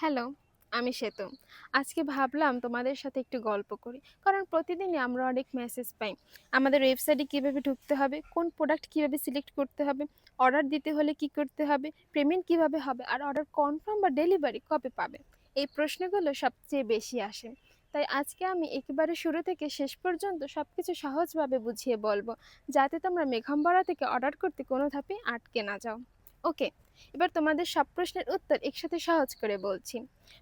Hello, আমি শ্বেতু। আজকে ভাবলাম তোমাদের সাথে একটু গল্প করি। কারণ প্রতিদিনই আমরা অনেক মেসেজ পাই। আমাদের ওয়েবসাইটে কিভাবে ঢুকতে হবে, কোন প্রোডাক্ট কিভাবে সিলেক্ট করতে হবে, অর্ডার দিতে হলে কি করতে হবে, পেমেন্ট কিভাবে হবে, আর অর্ডার কনফার্ম বা ডেলিভারি কবে পাবে? এই প্রশ্নগুলো সবচেয়ে বেশি আসে। তাই আজকে আমি একেবারে শুরু থেকে শেষ পর্যন্ত সবকিছু সহজভাবে বুঝিয়ে বলবো, যাতে তোমরা মেঘাম্বরা থেকে অর্ডার করতে কোনো ধাপে আটকে না যাও। ওকে, এবার তোমাদের সব প্রশ্নের উত্তর একসাথে সহজ করে বলছি।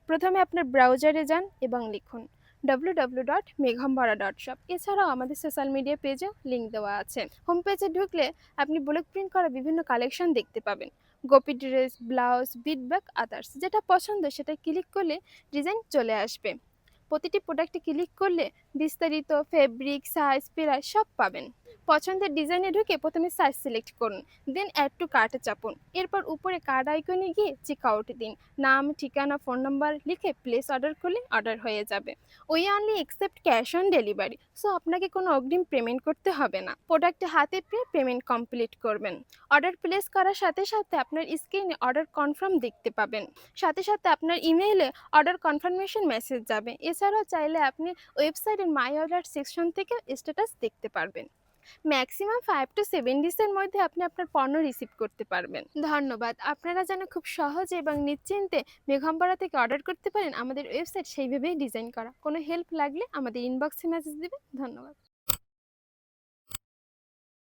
প্রথমে আপনার ব্রাউজারে যান এবং লিখুন www.meghambara.shop। এছাড়াও আমাদের সোশ্যাল মিডিয়া পেজেও লিঙ্ক দেওয়া আছে। হোম পেজে ঢুকলে আপনি ব্লক প্রিন্ট করা বিভিন্ন কালেকশন দেখতে পাবেন। গোপি ড্রেস, ব্লাউজ, বিটব্যাগ, আদার্স, যেটা পছন্দ সেটা ক্লিক করলে ডিজাইন চলে আসবে। প্রতিটি প্রোডাক্টে ক্লিক করলে বিস্তারিত, ফেব্রিক, সাইজ, প্রাইস সব পাবেন। পছন্দের ডিজাইনে ঢুকে প্রথমে সাইজ সিলেক্ট করুন, দেন অ্যাড টু কার্টে চাপুন। এরপর উপরে কার্ড আইকনে গিয়ে চেক আউট দিন। নাম, ঠিকানা, ফোন নাম্বার লিখে প্লেস অর্ডার করলে অর্ডার হয়ে যাবে। We only accept cash on delivery, so আপনাকে কোনো অগ্রিম পেমেন্ট করতে হবে না। প্রোডাক্টে হাতে পেয়ে পেমেন্ট কমপ্লিট করবেন। অর্ডার প্লেস করার সাথে সাথে আপনার স্ক্রিনে অর্ডার কনফার্ম দেখতে পাবেন। সাথে সাথে আপনার ইমেইলে অর্ডার কনফার্মেশন মেসেজ যাবে। এছাড়াও চাইলে আপনি ওয়েবসাইটের মাই অর্ডার সেকশন থেকে স্ট্যাটাস দেখতে পারবেন। ম্যাক্সিমাম 5 to 7 ডেজের মধ্যে আপনি আপনার পণ্য রিসিভ করতে পারবেন। ধন্যবাদ। আপনারা যেন খুব সহজে এবং নিশ্চিন্তে মেঘাম্বরা থেকে অর্ডার করতে পারেন, আমাদের ওয়েবসাইট সেইভাবেই ডিজাইন করা। কোনো হেল্প লাগলে আমাদের ইনবক্সে মেসেজ দেবেন। ধন্যবাদ।